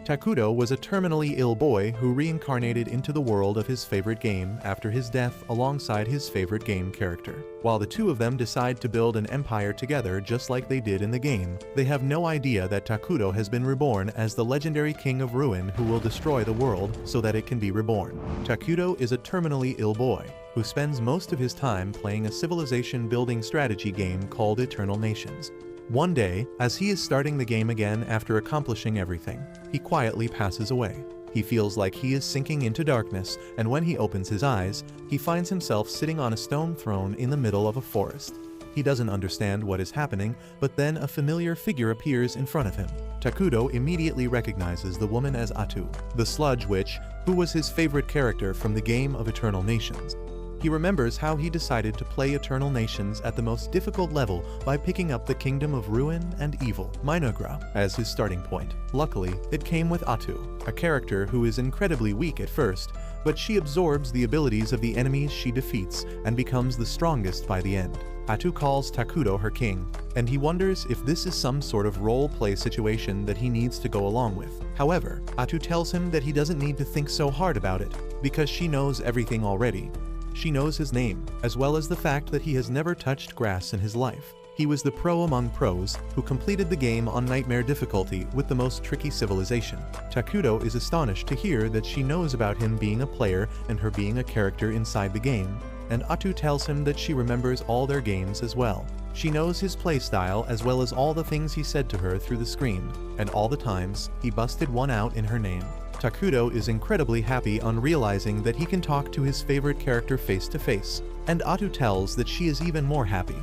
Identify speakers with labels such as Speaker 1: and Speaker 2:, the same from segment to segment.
Speaker 1: Takuto was a terminally ill boy who reincarnated into the world of his favorite game after his death alongside his favorite game character. While the two of them decide to build an empire together just like they did in the game, they have no idea that Takuto has been reborn as the legendary king of ruin who will destroy the world so that it can be reborn. Takuto is a terminally ill boy who spends most of his time playing a civilization building strategy game called Eternal Nations. One day, as he is starting the game again after accomplishing everything, he quietly passes away. He feels like he is sinking into darkness, and when he opens his eyes, he finds himself sitting on a stone throne in the middle of a forest. He doesn't understand what is happening, but then a familiar figure appears in front of him. Takuto immediately recognizes the woman as Atu, the sludge witch, who was his favorite character from the game of Eternal Nations. He remembers how he decided to play Eternal Nations at the most difficult level by picking up the Kingdom of Ruin and Evil, Minagra, as his starting point. Luckily, it came with Atu, a character who is incredibly weak at first, but she absorbs the abilities of the enemies she defeats and becomes the strongest by the end. Atu calls Takuto her king, and he wonders if this is some sort of role-play situation that he needs to go along with. However, Atu tells him that he doesn't need to think so hard about it, because she knows everything already. She knows his name, as well as the fact that he has never touched grass in his life. He was the pro among pros who completed the game on nightmare difficulty with the most tricky civilization. Takuto is astonished to hear that she knows about him being a player and her being a character inside the game, and Atu tells him that she remembers all their games as well. She knows his playstyle as well as all the things he said to her through the screen, and all the times he busted one out in her name. Takuto is incredibly happy on realizing that he can talk to his favorite character face to face, and Atu tells that she is even more happy.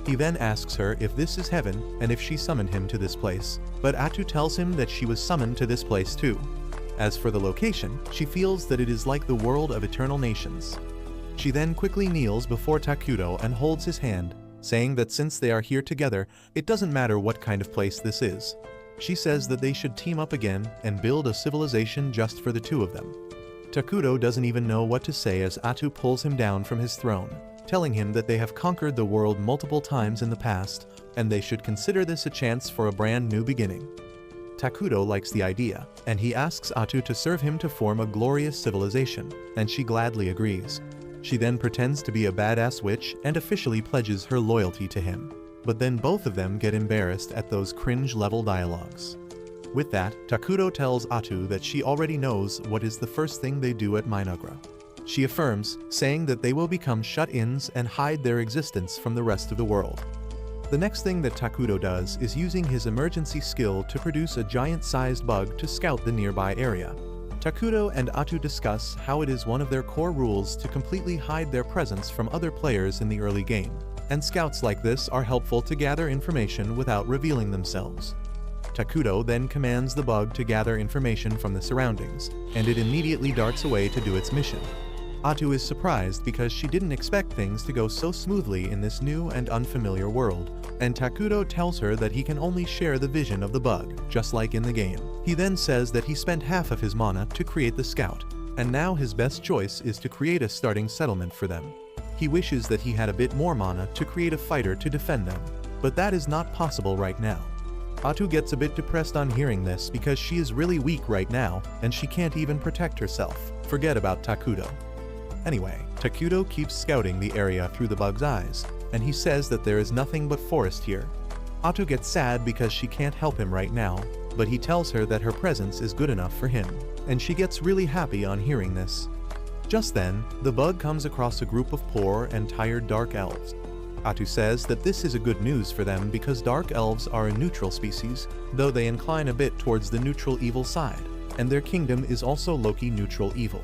Speaker 1: He then asks her if this is heaven and if she summoned him to this place, but Atu tells him that she was summoned to this place too. As for the location, she feels that it is like the world of Eternal Nations. She then quickly kneels before Takuto and holds his hand, saying that since they are here together, it doesn't matter what kind of place this is. She says that they should team up again and build a civilization just for the two of them. Takuto doesn't even know what to say as Atu pulls him down from his throne, telling him that they have conquered the world multiple times in the past, and they should consider this a chance for a brand new beginning. Takuto likes the idea, and he asks Atu to serve him to form a glorious civilization, and she gladly agrees. She then pretends to be a badass witch and officially pledges her loyalty to him. But then both of them get embarrassed at those cringe-level dialogues. With that, Takuto tells Atu that she already knows what is the first thing they do at Minagra. She affirms, saying that they will become shut-ins and hide their existence from the rest of the world. The next thing that Takuto does is using his emergency skill to produce a giant-sized bug to scout the nearby area. Takuto and Atu discuss how it is one of their core rules to completely hide their presence from other players in the early game, and scouts like this are helpful to gather information without revealing themselves. Takuto then commands the bug to gather information from the surroundings, and it immediately darts away to do its mission. Atu is surprised because she didn't expect things to go so smoothly in this new and unfamiliar world, and Takuto tells her that he can only share the vision of the bug, just like in the game. He then says that he spent half of his mana to create the scout, and now his best choice is to create a starting settlement for them. He wishes that he had a bit more mana to create a fighter to defend them, but that is not possible right now. Atu gets a bit depressed on hearing this because she is really weak right now and she can't even protect herself. Forget about Takuto. Anyway, Takuto keeps scouting the area through the bug's eyes, and he says that there is nothing but forest here. Atu gets sad because she can't help him right now, but he tells her that her presence is good enough for him, and she gets really happy on hearing this. Just then, the bug comes across a group of poor and tired dark elves. Atu says that this is a good news for them because dark elves are a neutral species, though they incline a bit towards the neutral evil side, and their kingdom is also low-key neutral evil.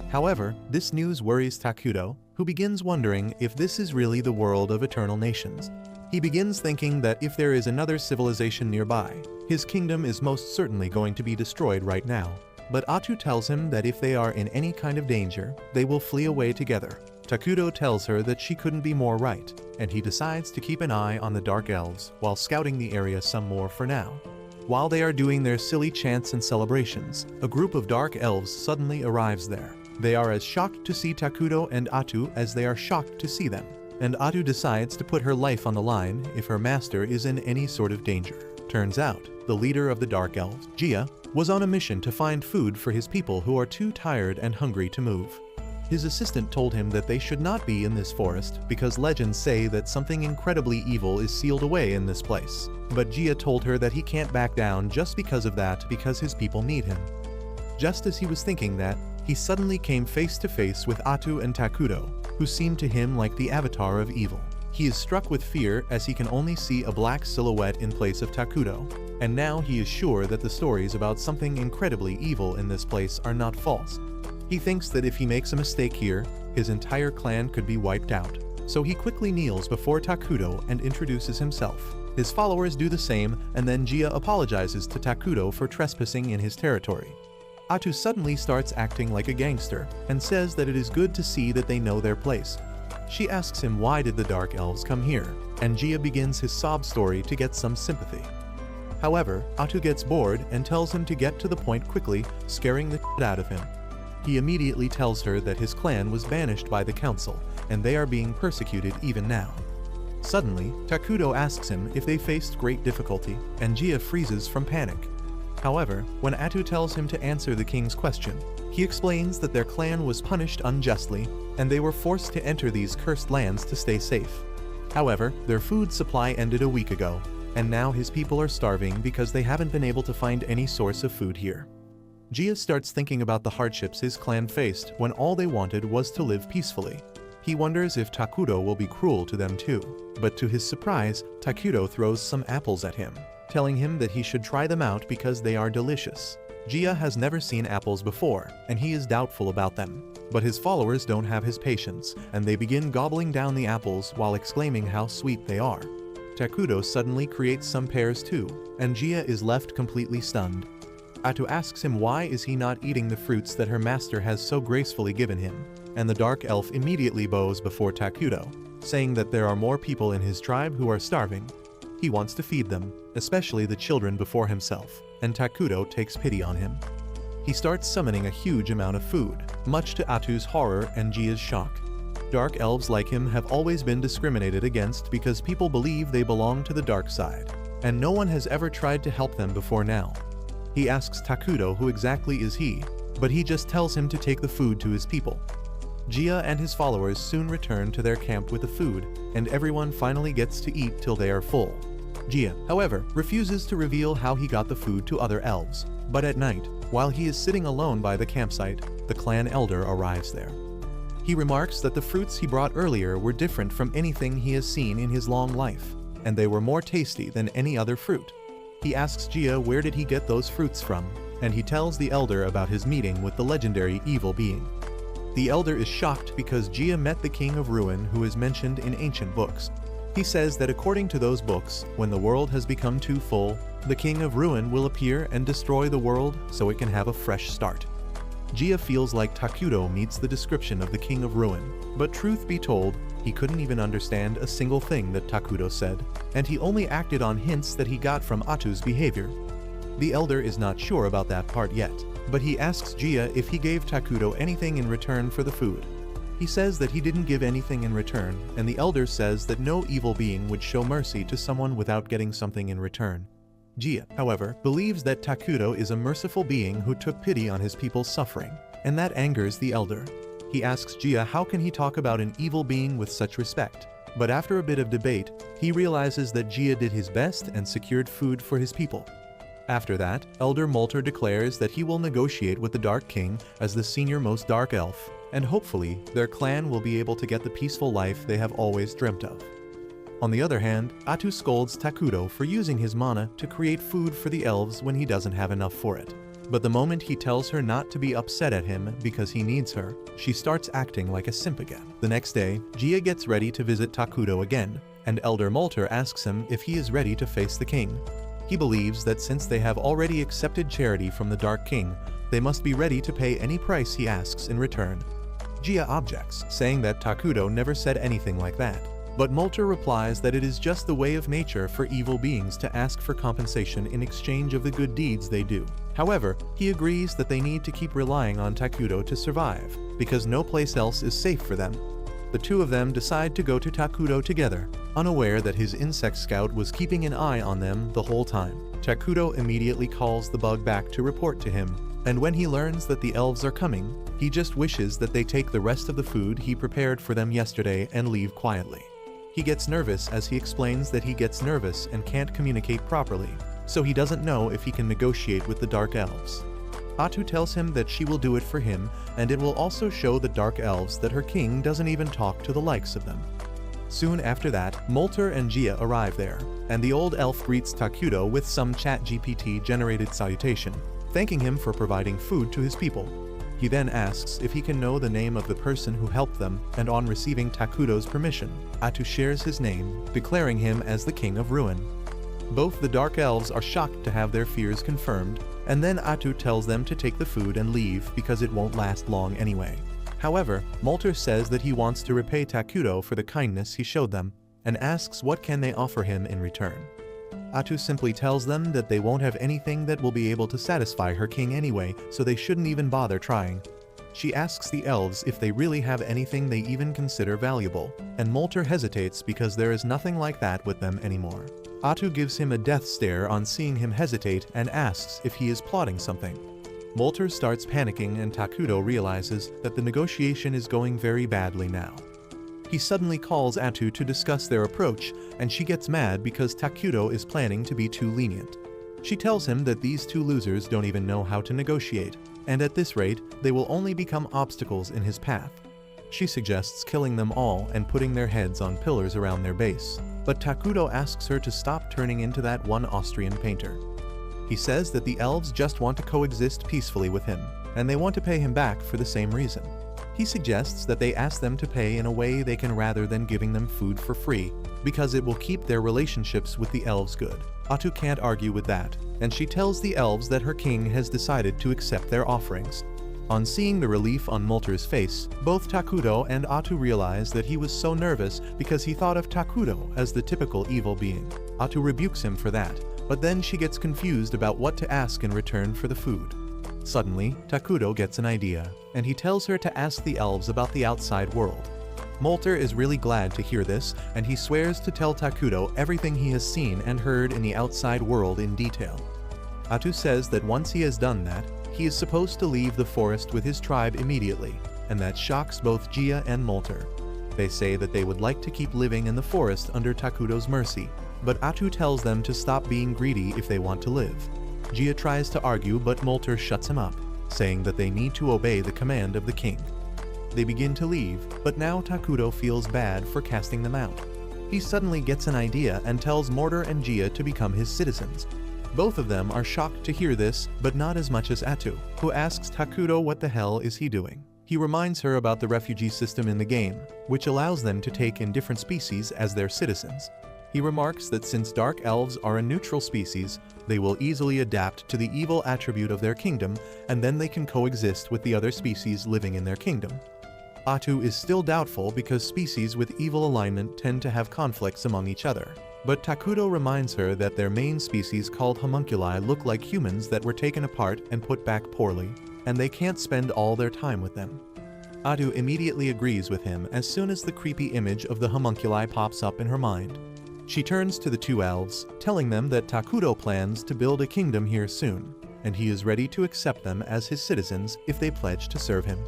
Speaker 1: However, this news worries Takuto, who begins wondering if this is really the world of Eternal Nations. He begins thinking that if there is another civilization nearby, his kingdom is most certainly going to be destroyed right now. But Atu tells him that if they are in any kind of danger, they will flee away together. Takuto tells her that she couldn't be more right, and he decides to keep an eye on the Dark Elves while scouting the area some more for now. While they are doing their silly chants and celebrations, a group of Dark Elves suddenly arrives there. They are as shocked to see Takuto and Atu as they are shocked to see them, and Atu decides to put her life on the line if her master is in any sort of danger. Turns out, the leader of the Dark Elves, Gia, was on a mission to find food for his people who are too tired and hungry to move. His assistant told him that they should not be in this forest because legends say that something incredibly evil is sealed away in this place. But Gia told her that he can't back down just because of that, because his people need him. Just as he was thinking that, he suddenly came face to face with Atu and Takuto, who seemed to him like the avatar of evil. He is struck with fear as he can only see a black silhouette in place of Takuto, and now he is sure that the stories about something incredibly evil in this place are not false. He thinks that if he makes a mistake here, his entire clan could be wiped out. So he quickly kneels before Takuto and introduces himself. His followers do the same, and then Gia apologizes to Takuto for trespassing in his territory. Atu suddenly starts acting like a gangster and says that it is good to see that they know their place. She asks him why did the Dark Elves come here, and Gia begins his sob story to get some sympathy. However, Atu gets bored and tells him to get to the point quickly, scaring the shit out of him. He immediately tells her that his clan was banished by the council, and they are being persecuted even now. Suddenly, Takuto asks him if they faced great difficulty, and Gia freezes from panic. However, when Atu tells him to answer the king's question, he explains that their clan was punished unjustly, and they were forced to enter these cursed lands to stay safe. However, their food supply ended a week ago, and now his people are starving because they haven't been able to find any source of food here. Gia starts thinking about the hardships his clan faced when all they wanted was to live peacefully. He wonders if Takuto will be cruel to them too, but to his surprise, Takuto throws some apples at him, telling him that he should try them out because they are delicious. Gia has never seen apples before, and he is doubtful about them. But his followers don't have his patience, and they begin gobbling down the apples while exclaiming how sweet they are. Takuto suddenly creates some pears too, and Gia is left completely stunned. Atu asks him why is he not eating the fruits that her master has so gracefully given him, and the dark elf immediately bows before Takuto, saying that there are more people in his tribe who are starving. He wants to feed them, especially the children before himself, and Takuto takes pity on him. He starts summoning a huge amount of food, much to Atu's horror and Gia's shock. Dark elves like him have always been discriminated against because people believe they belong to the dark side, and no one has ever tried to help them before now. He asks Takuto who exactly is he, but he just tells him to take the food to his people. Gia and his followers soon return to their camp with the food, and everyone finally gets to eat till they are full. Gia, however, refuses to reveal how he got the food to other elves, but at night, while he is sitting alone by the campsite, the clan elder arrives there. He remarks that the fruits he brought earlier were different from anything he has seen in his long life, and they were more tasty than any other fruit. He asks Gia where did he get those fruits from, and he tells the elder about his meeting with the legendary evil being. The elder is shocked because Gia met the King of Ruin who is mentioned in ancient books. He says that according to those books, when the world has become too full, the King of Ruin will appear and destroy the world so it can have a fresh start. Gia feels like Takuto meets the description of the King of Ruin, but truth be told, he couldn't even understand a single thing that Takuto said, and he only acted on hints that he got from Atu's behavior. The elder is not sure about that part yet, but he asks Gia if he gave Takuto anything in return for the food. He says that he didn't give anything in return, and the elder says that no evil being would show mercy to someone without getting something in return. Gia, however, believes that Takuto is a merciful being who took pity on his people's suffering, and that angers the elder. He asks Gia how can he talk about an evil being with such respect, but after a bit of debate, he realizes that Gia did his best and secured food for his people. After that, Elder Molter declares that he will negotiate with the Dark King as the senior-most Dark Elf, and hopefully, their clan will be able to get the peaceful life they have always dreamt of. On the other hand, Atu scolds Takuto for using his mana to create food for the elves when he doesn't have enough for it. But the moment he tells her not to be upset at him because he needs her, she starts acting like a simp again. The next day, Gia gets ready to visit Takuto again, and Elder Molter asks him if he is ready to face the king. He believes that since they have already accepted charity from the Dark King, they must be ready to pay any price he asks in return. Gia objects, saying that Takuto never said anything like that. But Molter replies that it is just the way of nature for evil beings to ask for compensation in exchange of the good deeds they do. However, he agrees that they need to keep relying on Takuto to survive, because no place else is safe for them. The two of them decide to go to Takuto together, unaware that his insect scout was keeping an eye on them the whole time. Takuto immediately calls the bug back to report to him, and when he learns that the elves are coming, he just wishes that they take the rest of the food he prepared for them yesterday and leave quietly. He gets nervous as he explains that he gets nervous and can't communicate properly, so he doesn't know if he can negotiate with the Dark Elves. Atu tells him that she will do it for him, and it will also show the Dark Elves that her king doesn't even talk to the likes of them. Soon after that, Molter and Gia arrive there, and the old elf greets Takuto with some ChatGPT-generated salutation, thanking him for providing food to his people. He then asks if he can know the name of the person who helped them, and on receiving Takuto's permission, Atu shares his name, declaring him as the King of Ruin. Both the Dark Elves are shocked to have their fears confirmed, and then Atu tells them to take the food and leave because it won't last long anyway. However, Molter says that he wants to repay Takuto for the kindness he showed them, and asks what can they offer him in return. Atu simply tells them that they won't have anything that will be able to satisfy her king anyway, so they shouldn't even bother trying. She asks the elves if they really have anything they even consider valuable, and Molter hesitates because there is nothing like that with them anymore. Atu gives him a death stare on seeing him hesitate and asks if he is plotting something. Molter starts panicking and Takuto realizes that the negotiation is going very badly now. He suddenly calls Atu to discuss their approach, and she gets mad because Takuto is planning to be too lenient. She tells him that these two losers don't even know how to negotiate, and at this rate, they will only become obstacles in his path. She suggests killing them all and putting their heads on pillars around their base, but Takuto asks her to stop turning into that one Austrian painter. He says that the elves just want to coexist peacefully with him, and they want to pay him back for the same reason. He suggests that they ask them to pay in a way they can rather than giving them food for free, because it will keep their relationships with the elves good. Atu can't argue with that, and she tells the elves that her king has decided to accept their offerings. On seeing the relief on Molter's face, both Takuto and Atu realize that he was so nervous because he thought of Takuto as the typical evil being. Atu rebukes him for that, but then she gets confused about what to ask in return for the food. Suddenly, Takuto gets an idea, and he tells her to ask the elves about the outside world. Molter is really glad to hear this, and he swears to tell Takuto everything he has seen and heard in the outside world in detail. Atu says that once he has done that, he is supposed to leave the forest with his tribe immediately, and that shocks both Gia and Molter. They say that they would like to keep living in the forest under Takuto's mercy, but Atu tells them to stop being greedy if they want to live. Gia tries to argue, but Molter shuts him up, saying that they need to obey the command of the king. They begin to leave, but now Takuto feels bad for casting them out. He suddenly gets an idea and tells Molter and Gia to become his citizens. Both of them are shocked to hear this, but not as much as Atu, who asks Takuto what the hell is he doing. He reminds her about the refugee system in the game, which allows them to take in different species as their citizens. He remarks that since Dark Elves are a neutral species, they will easily adapt to the evil attribute of their kingdom, and then they can coexist with the other species living in their kingdom. Atu is still doubtful because species with evil alignment tend to have conflicts among each other. But Takuto reminds her that their main species called homunculi look like humans that were taken apart and put back poorly, and they can't spend all their time with them. Atu immediately agrees with him as soon as the creepy image of the homunculi pops up in her mind. She turns to the two elves, telling them that Takuto plans to build a kingdom here soon, and he is ready to accept them as his citizens if they pledge to serve him.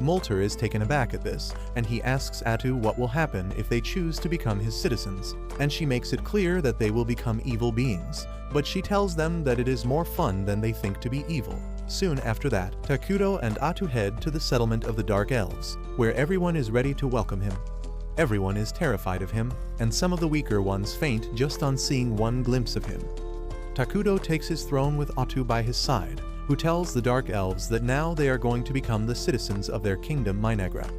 Speaker 1: Molter is taken aback at this, and he asks Atu what will happen if they choose to become his citizens, and she makes it clear that they will become evil beings, but she tells them that it is more fun than they think to be evil. Soon after that, Takuto and Atu head to the settlement of the Dark Elves, where everyone is ready to welcome him. Everyone is terrified of him, and some of the weaker ones faint just on seeing one glimpse of him. Takuto takes his throne with Atu by his side, who tells the Dark Elves that now they are going to become the citizens of their kingdom Minegra.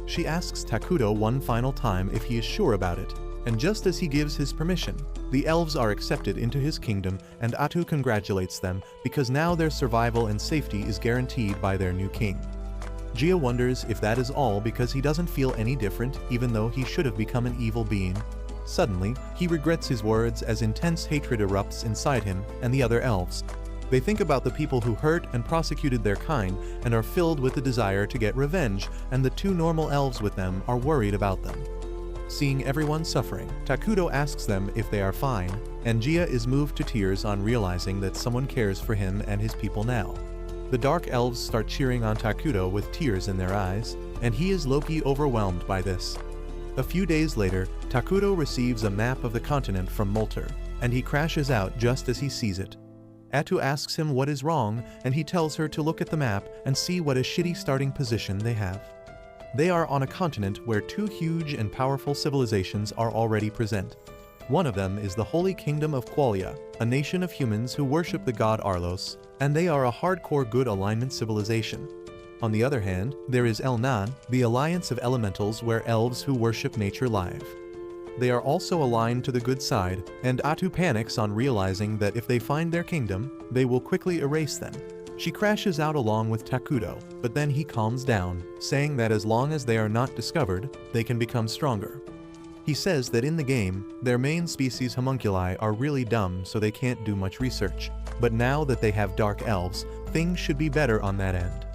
Speaker 1: She asks Takuto one final time if he is sure about it, and just as he gives his permission, the elves are accepted into his kingdom, and Atu congratulates them because now their survival and safety is guaranteed by their new king. Gia wonders if that is all because he doesn't feel any different even though he should have become an evil being. Suddenly, he regrets his words as intense hatred erupts inside him and the other elves. They think about the people who hurt and prosecuted their kind and are filled with the desire to get revenge, and the two normal elves with them are worried about them. Seeing everyone suffering, Takuto asks them if they are fine, and Gia is moved to tears on realizing that someone cares for him and his people now. The Dark Elves start cheering on Takuto with tears in their eyes, and he is low-key overwhelmed by this. A few days later, Takuto receives a map of the continent from Molter, and he crashes out just as he sees it. Atu asks him what is wrong, and he tells her to look at the map and see what a shitty starting position they have. They are on a continent where two huge and powerful civilizations are already present. One of them is the Holy Kingdom of Qualia, a nation of humans who worship the god Arlos, and they are a hardcore good alignment civilization. On the other hand, there is El Nan, the alliance of elementals where elves who worship nature live. They are also aligned to the good side, and Atu panics on realizing that if they find their kingdom, they will quickly erase them. She crashes out along with Takuto, but then he calms down, saying that as long as they are not discovered, they can become stronger. He says that in the game, their main species homunculi are really dumb so they can't do much research, but now that they have dark elves, things should be better on that end.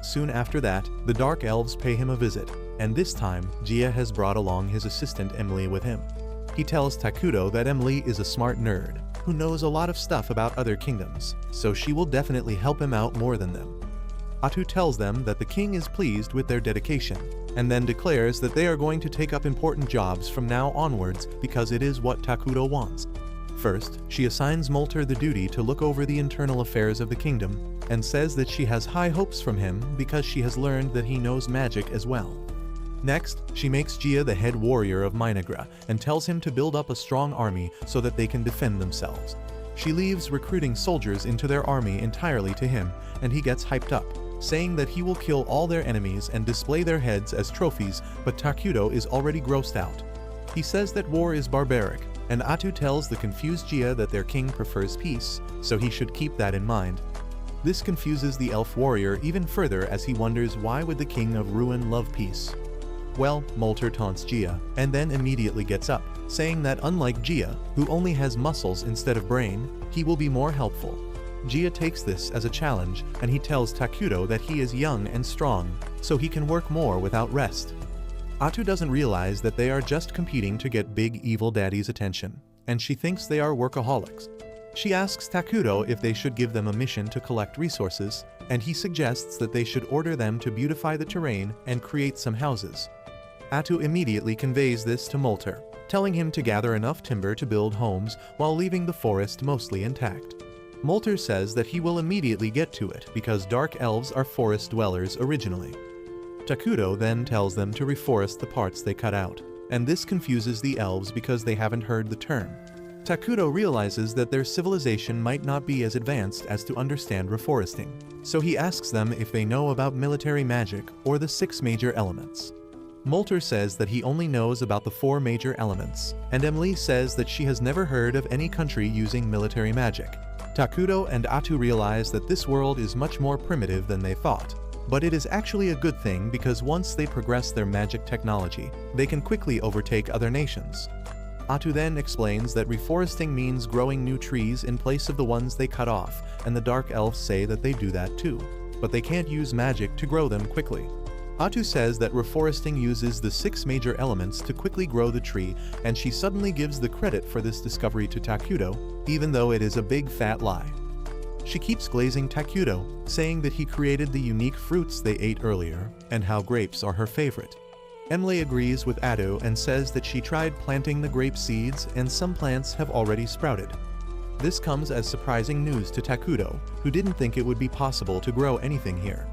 Speaker 1: Soon after that, the Dark Elves pay him a visit, and this time, Gia has brought along his assistant Emily with him. He tells Takuto that Emily is a smart nerd, who knows a lot of stuff about other kingdoms, so she will definitely help him out more than them. Atu tells them that the king is pleased with their dedication, and then declares that they are going to take up important jobs from now onwards because it is what Takuto wants. First, she assigns Molter the duty to look over the internal affairs of the kingdom, and says that she has high hopes from him because she has learned that he knows magic as well. Next, she makes Gia the head warrior of Minagra and tells him to build up a strong army so that they can defend themselves. She leaves recruiting soldiers into their army entirely to him, and he gets hyped up, saying that he will kill all their enemies and display their heads as trophies, but Takuto is already grossed out. He says that war is barbaric, and Atu tells the confused Gia that their king prefers peace, so he should keep that in mind. This confuses the elf warrior even further as he wonders why would the king of Ruin love peace. Well, Molter taunts Gia, and then immediately gets up, saying that unlike Gia, who only has muscles instead of brain, he will be more helpful. Gia takes this as a challenge, and he tells Takuto that he is young and strong, so he can work more without rest. Atu doesn't realize that they are just competing to get Big Evil Daddy's attention, and she thinks they are workaholics. She asks Takuto if they should give them a mission to collect resources, and he suggests that they should order them to beautify the terrain and create some houses. Atu immediately conveys this to Molter, telling him to gather enough timber to build homes while leaving the forest mostly intact. Molter says that he will immediately get to it because dark elves are forest dwellers originally. Takuto then tells them to reforest the parts they cut out, and this confuses the elves because they haven't heard the term. Takuto realizes that their civilization might not be as advanced as to understand reforesting, so he asks them if they know about military magic or the 6 major elements. Molter says that he only knows about the 4 major elements, and Emily says that she has never heard of any country using military magic. Takuto and Atu realize that this world is much more primitive than they thought, but it is actually a good thing because once they progress their magic technology, they can quickly overtake other nations. Atu then explains that reforesting means growing new trees in place of the ones they cut off, and the Dark Elves say that they do that too, but they can't use magic to grow them quickly. Atu says that reforesting uses the 6 major elements to quickly grow the tree, and she suddenly gives the credit for this discovery to Takuto, even though it is a big fat lie. She keeps glazing Takuto, saying that he created the unique fruits they ate earlier, and how grapes are her favorite. Emily agrees with Atu and says that she tried planting the grape seeds and some plants have already sprouted. This comes as surprising news to Takuto, who didn't think it would be possible to grow anything here.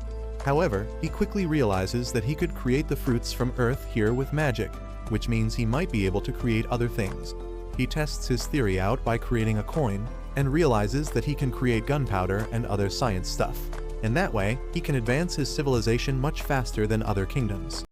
Speaker 1: However, he quickly realizes that he could create the fruits from Earth here with magic, which means he might be able to create other things. He tests his theory out by creating a coin, and realizes that he can create gunpowder and other science stuff. In that way, he can advance his civilization much faster than other kingdoms.